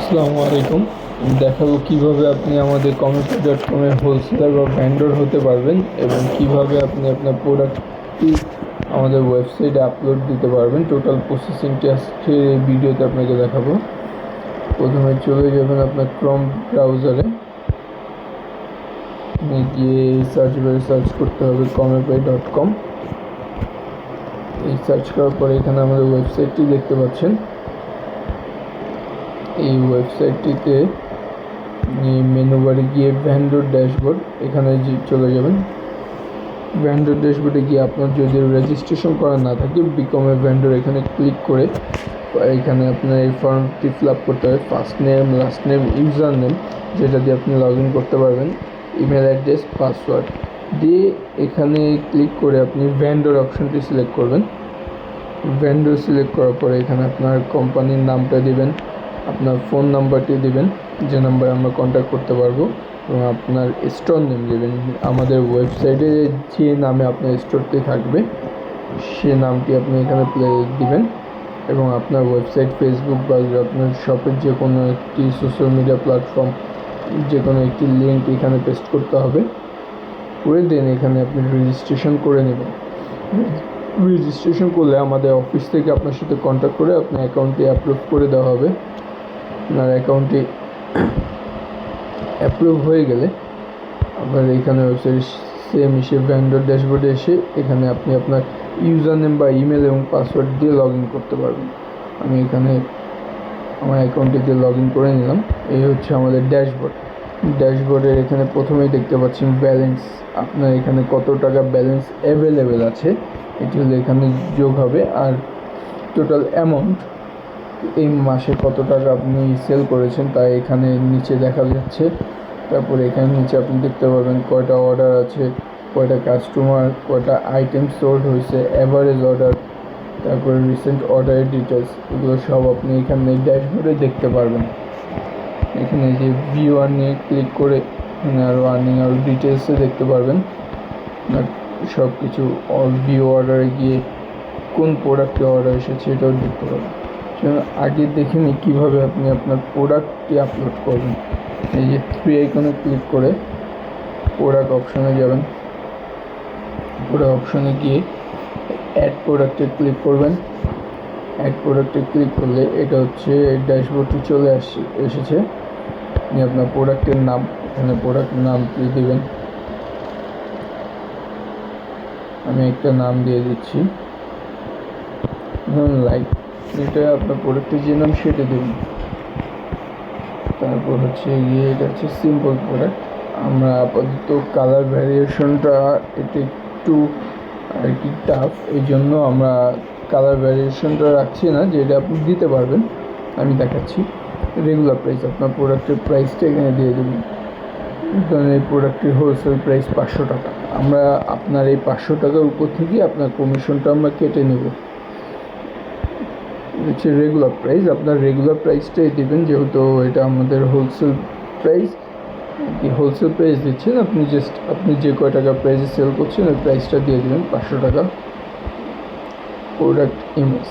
আসসালামু আলাইকুম। দেখাবো কিভাবে আপনি আমাদের commerce.com এর হোলসেলার বা ভেন্ডর হতে পারবেন এবং কিভাবে আপনি আপনার প্রোডাক্টটি আমাদের ওয়েবসাইটে আপলোড দিতে পারবেন। টোটাল প্রসেসিংটি আজকে এই ভিডিওতে আপনাকে দেখাবো। প্রথমে চলে যাবেন আপনার ক্রোম ব্রাউজারে, গিয়ে সার্চ বারে সার্চ করতে হবে commerce.com। এই সার্চ করার পরে এখানে আমাদের ওয়েবসাইটটি দেখতে পাচ্ছেন। এই ওয়েবসাইটটিতে মেনু বারে গিয়ে ভেন্ডর ড্যাশবোর্ড এখানে চলে যাবেন। ভেন্ডর ড্যাশবোর্ডে গিয়ে আপনার যদি রেজিস্ট্রেশন করা না থাকে বিকম এ ভেন্ডর এখানে ক্লিক করে এখানে আপনার এই ফর্মটি ফিল আপ করতে হবে। First name, last name, user name যেটা দিয়ে আপনি লগ ইন করতে পারবেন, ইমেল অ্যাড্রেস, পাসওয়ার্ড দিয়ে এখানে ক্লিক করে আপনি ভেন্ডর অপশনটি সিলেক্ট করবেন। ভেন্ডর সিলেক্ট করার পরে এখানে আপনার কোম্পানির নামটা দিবেন, আপনার ফোন নাম্বারটি দিবেন যে নাম্বারে আমরা কন্ট্যাক্ট করতে পারবো, এবং আপনার স্টোর নেম দেবেন। আমাদের ওয়েবসাইটে যে নামে আপনার স্টোরটি থাকবে সে নামটি আপনি এখানে দিবেন, এবং আপনার ওয়েবসাইট, ফেসবুক বা আপনার শপের যে কোনো একটি সোশ্যাল মিডিয়া প্ল্যাটফর্ম যে কোনো একটি লিঙ্ক এখানে পেস্ট করতে হবে। করে দেন এখানে আপনি রেজিস্ট্রেশন করে নেবেন। রেজিস্ট্রেশন করলে আমাদের অফিস থেকে আপনার সাথে কন্ট্যাক্ট করে আপনার অ্যাকাউন্টটি অ্যাপ্রুভ করে দেওয়া হবে। আপনার অ্যাকাউন্টটি অ্যাপ্রুভ হয়ে গেলে আপনার এখানে ওয়েবসাইট সেম এসে ভেন্ডর ড্যাশবোর্ডে এসে এখানে আপনি আপনার ইউজার নেম বা ইমেল এবং পাসওয়ার্ড দিয়ে লগ ইন করতে পারবেন। আমি এখানে আমার অ্যাকাউন্টটি দিয়ে লগ ইন করে নিলাম। এই হচ্ছে আমাদের ড্যাশবোর্ড। ড্যাশবোর্ডের এখানে প্রথমেই দেখতে পাচ্ছেন ব্যালেন্স, আপনার এখানে কত টাকা ব্যালেন্স অ্যাভেলেবেল আছে এটি হলো এখানে যোগ হবে। আর টোটাল অ্যামাউন্ট, এই মাসে কত টাকা আপনি সেল করেছেন তা এখানে নিচে দেখা যাচ্ছে। তারপরে এখানে নিচে আপনি দেখতে পাবেন কয়টা অর্ডার আছে, কয়টা কাস্টমার, কয়টা আইটেম সোল্ড হয়েছে, অ্যাভারেজ অর্ডার, তারপরে রিসেন্ট অর্ডারের ডিটেলস, এগুলো সব আপনি এখানে ড্যাশবোর্ডে দেখতে পারবেন। এখানে যে ভিউ আর্নিংয়ে ক্লিক করে এখানে আরও আর্নিং আরও ডিটেলসে দেখতে পারবেন। সব কিছু ভিউ অর্ডারে গিয়ে কোন প্রোডাক্টে অর্ডার এসেছে এটাও দেখতে পাবেন। আগে দেখে নিই কীভাবে আপনি আপনার প্রোডাক্টটি আপলোড করবেন। এই যে থ্রি আইকনে ক্লিক করে প্রোডাক্ট অপশনে যাবেন। প্রোডাক্ট অপশনে গিয়ে অ্যাড প্রোডাক্টে ক্লিক করবেন। অ্যাড প্রোডাক্টে ক্লিক করলে এটা হচ্ছে ড্যাশবোর্ডটি চলে এসেছে। আপনি আপনার প্রোডাক্টের নাম, এখানে প্রোডাক্টের নাম দিয়ে দেবেন। আমি একটা নাম দিয়ে দিচ্ছি, লাইক, এটা আপনার প্রোডাক্টের যে নাম সেটা দেবেন। তারপর হচ্ছে গিয়ে এটা হচ্ছে সিম্পল প্রোডাক্ট। আমরা আপাতত কালার ভ্যারিয়েশনটা এটা একটু আর কি টাফ, এই জন্য আমরা কালার ভ্যারিয়েশনটা রাখছি না, যেটা আপনি দিতে পারবেন। আমি দেখাচ্ছি। রেগুলার প্রাইস, আপনার প্রোডাক্টের প্রাইসটা এখানে দিয়ে দেবেন। কারণ এই প্রোডাক্টের হোলসেল প্রাইস 500 টাকা। আমরা আপনার এই 500 টাকার উপর থেকে আপনার কমিশনটা আমরা কেটে নেব। হচ্ছে রেগুলার প্রাইস, আপনার রেগুলার প্রাইসটাই দেবেন, যেহেতু এটা আমাদের হোলসেল প্রাইস। হোলসেল প্রাইস দিচ্ছেন, আপনি যে কয় টাকা প্রাইসে সেল করছেন ওই প্রাইসটা দিয়ে দেবেন, 500 টাকা। প্রোডাক্ট ইমেজ,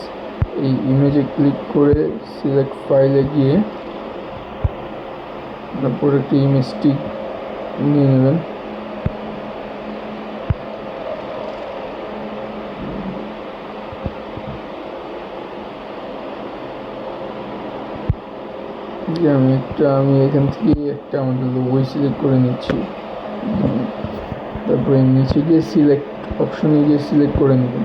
এই ইমেজে ক্লিক করে সিলেক্ট ফাইলে গিয়ে আপনার প্রোডাক্টের ইমেজটি নিয়ে নেবেন। আমি এখান থেকে একটা আমাদের লোগো সিলেক্ট করে নিচ্ছি। তারপরে নিচে গিয়ে সিলেক্ট অপশনে গিয়ে সিলেক্ট করে নেবেন।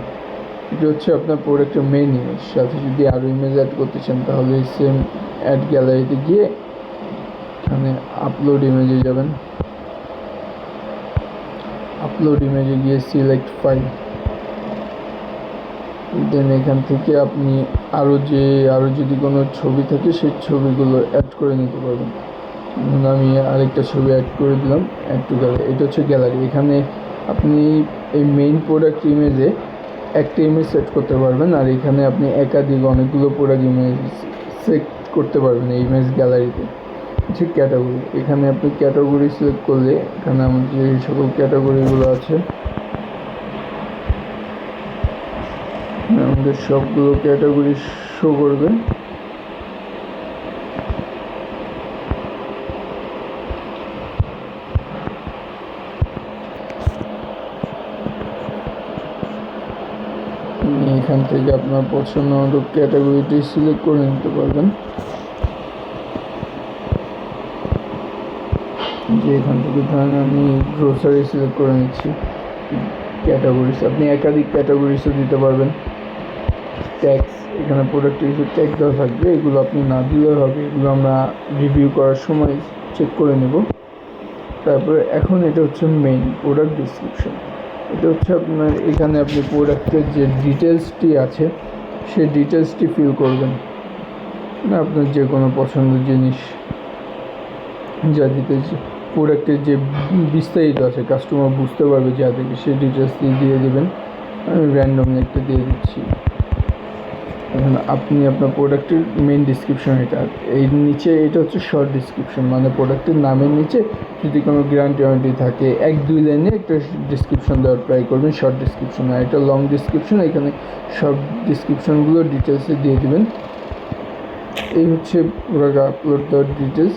এটা হচ্ছে আপনার প্রোডাক্টের মেইন ইমেজ। সাথে যদি আরও ইমেজ অ্যাড করতে চান তাহলে সেম অ্যাড গ্যালারিতে গিয়ে এখানে আপলোড ইমেজে যাবেন। আপলোড ইমেজে গিয়ে সিলেক্ট ফাইল, দেন এখান থেকে আপনি আরও যদি কোনো ছবি থাকে সেই ছবিগুলো অ্যাড করে নিতে পারবেন। আমি আরেকটা ছবি অ্যাড করে দিলাম, অ্যাড টু গ্যালারি। এটা হচ্ছে গ্যালারি। এখানে আপনি এই মেইন প্রোডাক্ট ইমেজে একটা ইমেজ সেট করতে পারবেন, আর এখানে আপনি একাধিক অনেকগুলো প্রোডাক্ট ইমেজ সেট করতে পারবেন এই ইমেজ গ্যালারিতে। হচ্ছে ক্যাটাগরি, এখানে আপনি ক্যাটাগরি সিলেক্ট করলে এখানে আমাদের যে সকল ক্যাটাগরিগুলো আছে আমাদের সবগুলো ক্যাটাগরি শো করবে। এখান থেকে আপনার পছন্দ মতো ক্যাটাগরিটি সিলেক্ট করে নিতে পারবেন। যে এখান থেকে ধরেন আমি গ্রোসারি সিলেক্ট করে নিচ্ছি। ক্যাটাগরিজ আপনি একাধিক ক্যাটাগরিজও দিতে পারবেন। ট্যাক্স এখানে প্রোডাক্টে কিছু ট্যাগ দেওয়া থাকবে, এগুলো আপনি না দিলেও হবে, এগুলো আমরা রিভিউ করার সময় চেক করে নেব। তারপরে এখন এটা হচ্ছে মেইন প্রোডাক্ট ডিসক্রিপশন। এটা হচ্ছে আপনার এখানে আপনি প্রোডাক্টের যে ডিটেলসটি আছে সেই ডিটেলসটি ফিল করবেন, না আপনার যে কোনো পছন্দের জিনিস যা দিতে প্রোডাক্টের যে বিস্তারিত আছে কাস্টমার বুঝতে পারবে যা থেকে সেই ডিটেলসটি দিয়ে দেবেন। আমি র্যান্ডমলি একটা দিয়ে দিচ্ছি। এখন আপনি আপনার প্রোডাক্টের মেইন ডিসক্রিপশন এটা, এই নিচে এটা হচ্ছে শর্ট ডিসক্রিপশন, মানে প্রোডাক্টের নামের নিচে যদি কোনো গ্যারান্টি ওয়ারেন্টি থাকে 1-2 লাইনে একটা ডিসক্রিপশন দেওয়ার ট্রাই করবেন, শর্ট ডিসক্রিপশন। আর এটা লং ডিসক্রিপশন, এখানে সব ডিসক্রিপশনগুলো ডিটেলসে দিয়ে দেবেন। এই হচ্ছে প্রোডাক্ট আপলোড দেওয়ার ডিটেলস।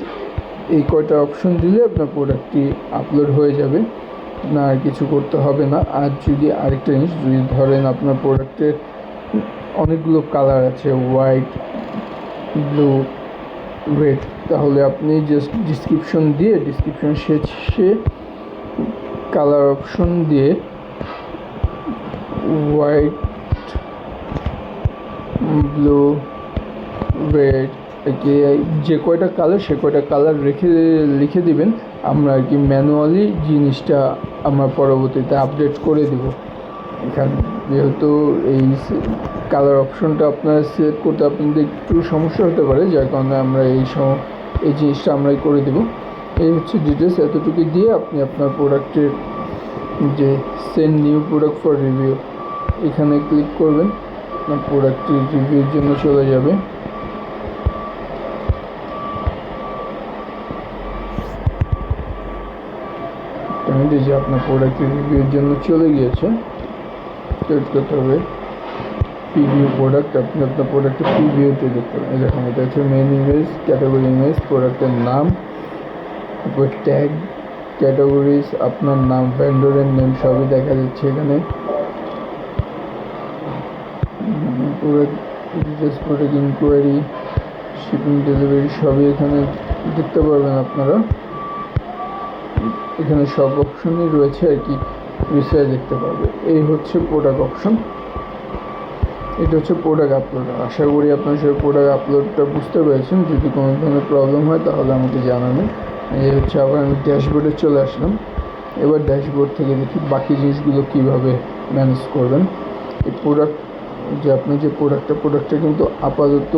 এই কয়টা অপশন দিলে আপনার প্রোডাক্টটি আপলোড হয়ে যাবে, না আর কিছু করতে হবে না। আর যদি আরেকটা জিনিস, যদি ধরেন আপনার প্রোডাক্টের অনেকগুলো কালার আছে, হোয়াইট, ব্লু, রেড, তাহলে আপনি জাস্ট ডিসক্রিপশন দিয়ে ডিসক্রিপশন শেষে কালার অপশন দিয়ে হোয়াইট, ব্লু, রেড যে কয়টা কালার সে কয়টা কালার লিখে দিবেন। আমরা আর কি ম্যানুয়ালি জিনিসটা আমরা পরবর্তীতে আপডেট করে দেব। এখানে যেহেতু এই কালার অপশনটা আপনারা সিলেক্ট করতে আপনাদের একটু সমস্যা হতে পারে, যার কারণে আমরা এই জিনিসটা আমরাই করে দেব। এই হচ্ছে ডিটেলস, এতটুকু দিয়ে আপনি আপনার প্রোডাক্টের যে send new product for review এখানে ক্লিক করবেন, আপনার প্রোডাক্টটি রিভিউর জন্য চলে যাবে। যে আপনার প্রোডাক্টের রিভিউর জন্য চলে গিয়েছে, সিলেক্ট করতে হবে প্রিভিউ প্রোডাক্ট। আপনি আপনার প্রোডাক্টের প্রিভিউতে দেখতে পাবেন। দেখুন এটা হচ্ছে মেন ইমেজ, ক্যাটাগরি ইমেজ, প্রোডাক্টের নাম, তারপর ট্যাগ, ক্যাটাগরিজ, আপনার নাম, ভেন্ডরের নেম সবই দেখা যাচ্ছে এখানে। Product details, product inquiry, shipping, delivery সবই এখানে দেখতে পারবেন আপনারা। এখানে সব অপশনই রয়েছে আর কি, বিষয়ে দেখতে পারবে। এই হচ্ছে প্রোডাক্ট অপশন, এটা হচ্ছে প্রোডাক্ট আপলোড। আশা করি আপনার সব প্রোডাক্ট আপলোডটা বুঝতে পেরেছেন। যদি কোনো ধরনের প্রবলেম হয় তাহলে আমাকে জানাবেন। এই হচ্ছে আবার আমি ড্যাশবোর্ডে চলে আসলাম। এবার ড্যাশবোর্ড থেকে দেখি বাকি জিনিসগুলো কীভাবে ম্যানেজ করবেন। এই প্রোডাক্ট যে আপনার যে প্রোডাক্টটা কিন্তু আপাতত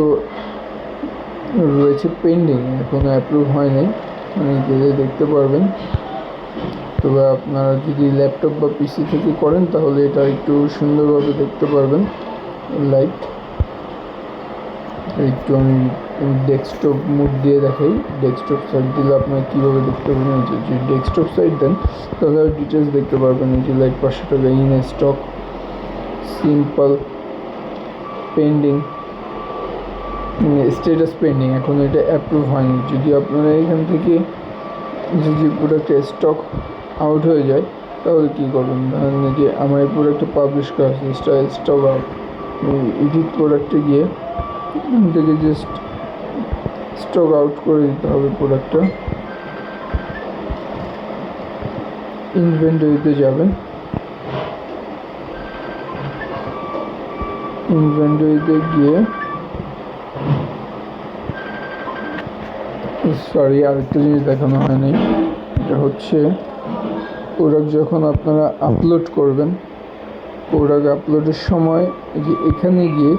রয়েছে পেন্ডিং, এখনও অ্যাপ্রুভ হয় নাই, মানে গেলে দেখতে পারবেন। তবে আপনারা যদি ল্যাপটপ বা পিসি থেকে করেন তাহলে এটা একটু সুন্দরভাবে দেখতে পারবেন। লাইক একটু আমি ডেস্কটপ মোড দিয়ে দেখাই। ডেস্কটপ সাইট দিলে আপনারা কীভাবে দেখতে পারবেন, যদি ডেস্কটপ সাইট দেন তাহলে ডিটেলস দেখতে পারবেন। এই যে লাইক 500 টাকা in stock, simple, pending, status pending, এখন এটা অ্যাপ্রুভ হয়নি। যদি আপনারা এখান থেকে যদি প্রোডাক্টে স্টক আউট হয়ে যায় তাহলে কী করবেন, ধরেন যে আমার এই প্রোডাক্টটা পাবলিশ করা আছে, স্টক আউট, এডিট প্রোডাক্টে গিয়ে এখান থেকে জাস্ট স্টক আউট করে দিতে হবে প্রোডাক্টটা। ইনভেন্টরিতে যাবেন, ইনভেন্টরিতে গিয়ে সরি আরেকটা জিনিস দেখানো হয় নাই, এটা হচ্ছে প্রোডাক্ট যখন আপনারা আপলোড করবেন, প্রোডাক্ট আপলোডের সময় যে এখানে গিয়ে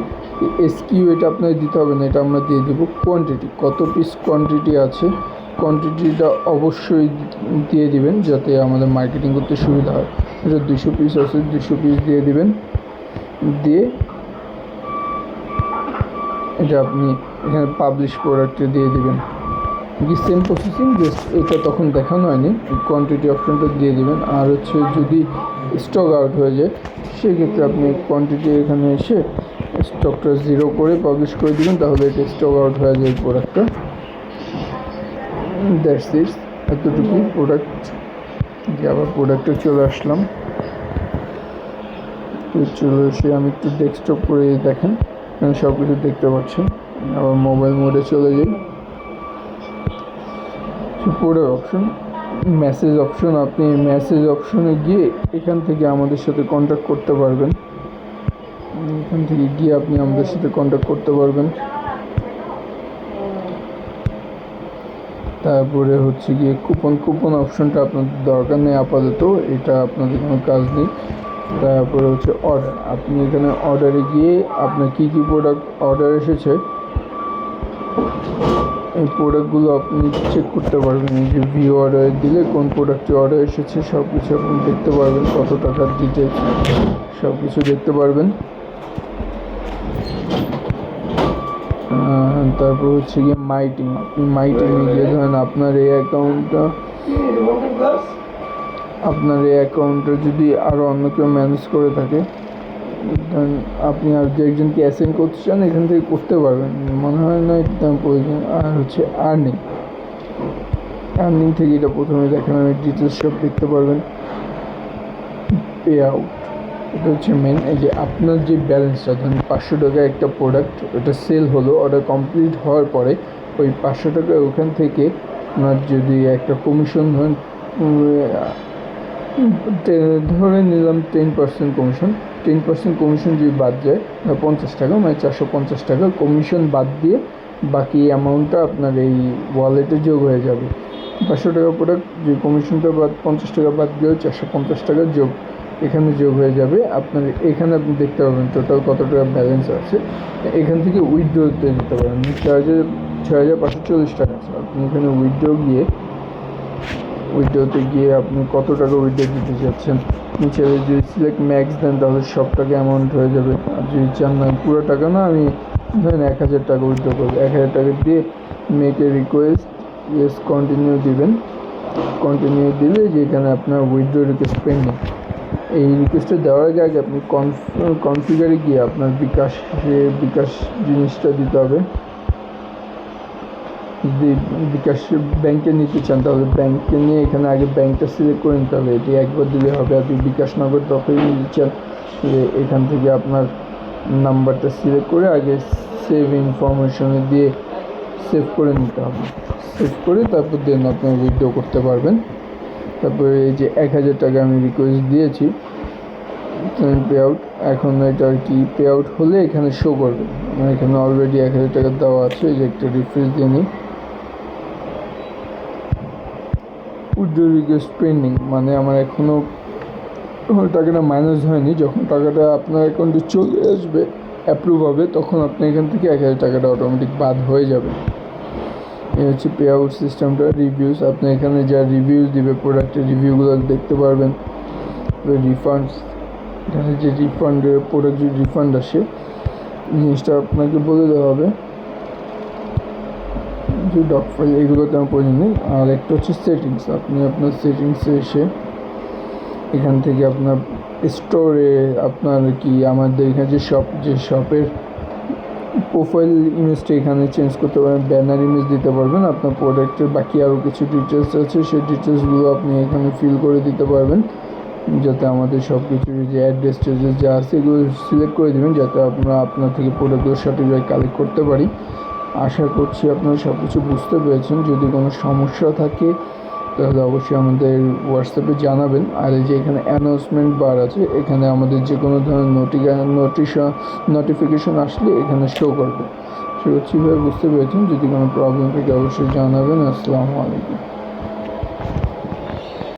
এসকিউ এটা আপনার দিতে হবে না, এটা আমরা দিয়ে দেবো। কোয়ান্টিটি, কত পিস কোয়ান্টিটি আছে কোয়ান্টিটিটা অবশ্যই দিয়ে দিবেন যাতে আমাদের মার্কেটিং করতে সুবিধা হয়। এটা 200 পিস আছে, 200 পিস দিয়ে দিবেন। দিয়ে এটা আপনি এখানে পাবলিশ প্রোডাক্টে দিয়ে দিবেন। সেম প্রসেসিং, জাস্ট এটা তখন দেখানো হয়নি, কোয়ান্টিটি অপশনটা দিয়ে দেবেন। আর হচ্ছে যদি স্টক আউট হয়ে যায় সেক্ষেত্রে আপনি কোয়ান্টিটি এখানে এসে স্টকটা 0 করে পাবলিশ করে দেবেন, তাহলে এটা স্টক আউট হয়ে যায় প্রোডাক্টটা। দ্যাটস ইট, এতটুকুই প্রোডাক্ট। যে আবার প্রোডাক্টে চলে আসলাম, চলে এসে আমি একটু ডেস্কটপ করে দেখেন, আমি সব কিছু দেখতে পাচ্ছেন। আবার মোবাইল মোডে চলে যাই, পরে অপশন মেসেজ অপশন, আপনি মেসেজ অপশনে গিয়ে এখান থেকে আমাদের সাথে কন্ট্যাক্ট করতে পারবেন। এখান থেকে গিয়ে আপনি আমাদের সাথে কন্ট্যাক্ট করতে পারবেন। তারপরে হচ্ছে গিয়ে কুপন অপশনটা আপনাদের দরকার নেই আপাতত, এটা আপনাদের কোনো কাজ নেই। তারপরে হচ্ছে অর্ডার, আপনি এখানে অর্ডারে গিয়ে আপনার কী কী প্রোডাক্ট অর্ডার এসেছে এই প্রোডাক্টগুলো আপনি চেক করতে পারবেন। এই যে ভিউ অর্ডার দিলে কোন প্রোডাক্টটি অর্ডার এসেছে সব কিছু আপনি দেখতে পারবেন, কত টাকার ডিটেলস সব কিছু দেখতে পারবেন। তারপর হচ্ছে গিয়ে মাই টিম, আপনি মাই টিমে গিয়ে ধরেন আপনার এই অ্যাকাউন্টটা যদি আরও অন্য কেউ ম্যানেজ করে থাকে, ধরেন আপনি আর দু একজনকে অ্যাসাইন করতে চান, এখান থেকে করতে পারবেন, মনে হয় না এটা প্রয়োজন। আর হচ্ছে আর্নিং থেকে এটা প্রথমে দেখেন, আমি ডিটেলস সব দেখতে পারবেন। পে আউট, এটা হচ্ছে মেন। এই যে আপনার যে ব্যালেন্সটা, ধরুন 500 টাকা একটা প্রোডাক্ট ওটা সেল হলো, অর্ডার কমপ্লিট হওয়ার পরে ওই 500 টাকা ওখান থেকে আপনার যদি একটা কমিশন ধরে নিলাম 10% কমিশন, 10% কমিশন যদি বাদ যায় 50 টাকা, মানে 450 টাকা কমিশন বাদ দিয়ে বাকি অ্যামাউন্টটা আপনার এই ওয়ালেটে যোগ হয়ে যাবে। 500 টাকা প্রোডাক্ট যে কমিশনটা বাদ 50 টাকা বাদ দিয়েও 450 টাকা এখানে যোগ হয়ে যাবে। আপনার এখানে আপনি দেখতে পাবেন টোটাল কত টাকা ব্যালেন্স আছে। এখান থেকে উইথড্রোতে নিতে পারেন, 6,540 টাকা আছে। আপনি এখানে উইথড্রোতে গিয়ে আপনি কত টাকা উইথড্রো দিতে চাচ্ছেন, আপনি চাইলে যদি সিলেক্ট ম্যাক্স দেন তাহলে সব টাকা অ্যামাউন্ট হয়ে যাবে। আর যদি চান না পুরো টাকা না, আমি ধরেন 1,000 টাকা উইথড্রো করবো, 1,000 টাকা দিয়ে make a request, yes continue দিবেন। কন্টিনিউ দিলে যে এখানে আপনার উইথড্রো রিকোয়েস্ট পেন্ডিং, এই রিকোয়েস্টটা দেওয়ার আগে আপনি কনফিগারে গিয়ে আপনার বিকাশ জিনিসটা দিতে হবে। যদি বিকাশ ব্যাংকে নিতে চান তাহলে ব্যাংকে নিয়ে এখানে আগে ব্যাংকটা সিলেক্ট করে নিতে হবে, এটি একবার দিলে হবে। আপনি বিকাশ নগদ যখনই নিতে চান এখান থেকে আপনার নাম্বারটা সিলেক্ট করে আগে সেভ ইনফরমেশনে দিয়ে সেভ করে নিতে হবে। সেভ করে তারপর দেন আপনি উইথড্র করতে পারবেন। তারপরে এই যে 1,000 টাকা আমি রিকোয়েস্ট দিয়েছি পে আউট, এখন এটা আর কি পে আউট হলে এখানে শো করবে। আমার এখানে অলরেডি 1,000 টাকা দেওয়া আছে, এই যে একটা রিফ্রেশ দিয়ে নিই। উইথড্র রিকোয়েস্ট পেন্ডিং, মানে আমার এখনও টাকাটা মাইনাস হয়নি। যখন টাকাটা আপনার অ্যাকাউন্টে চলে আসবে, অ্যাপ্রুভ হবে, তখন আপনি এখান থেকে 1,000 টাকাটা অটোমেটিক বাদ হয়ে যাবে। এই হচ্ছে পে আউট সিস্টেমটা। রিভিউস, আপনি এখানে যা রিভিউস দিবে প্রোডাক্টের রিভিউগুলো দেখতে পারবেন। রিফান্ডস, এখানে যে প্রোডাক্ট যদি রিফান্ড আসে জিনিসটা আপনাকে বলে দেওয়া হবে। যে ডক ফাইল এগুলো তেমন প্রয়োজন নেই। আর একটা হচ্ছে সেটিংস, আপনি আপনার সেটিংসে এসে এখান থেকে আপনার স্টোরে আপনার কি আমাদের এখানে যে শপের প্রোফাইল ইমেজটা এখানে চেঞ্জ করতে পারবেন, ব্যানার ইমেজ দিতে পারবেন। আপনার প্রোডাক্টের বাকি আরও কিছু ডিটেলস আছে, সেই ডিটেলসগুলো আপনি এখানে ফিল করে দিতে পারবেন, যাতে আমাদের সব কিছু যে অ্যাড্রেস যা আছে এগুলো সিলেক্ট করে দেবেন, যাতে আমরা আপনার থেকে প্রোডাক্টগুলো সঠিকভাবে কালেক্ট করতে পারি। আশা করছি আপনারা সব কিছু বুঝতে পেরেছেন। যদি কোনো সমস্যা থাকে তাহলে অবশ্যই আমাদের হোয়াটসঅ্যাপে জানাবেন। আর এই যে এখানে অ্যানাউন্সমেন্ট বার আছে, এখানে আমাদের যে কোনো ধরনের নোটিফিকেশন আসলে এখানে শো করবে। সে হচ্ছে বুঝতে পেরেছেন। যদি কোনো প্রবলেম থাকে অবশ্যই জানাবেন। আসসালামু আলাইকুম।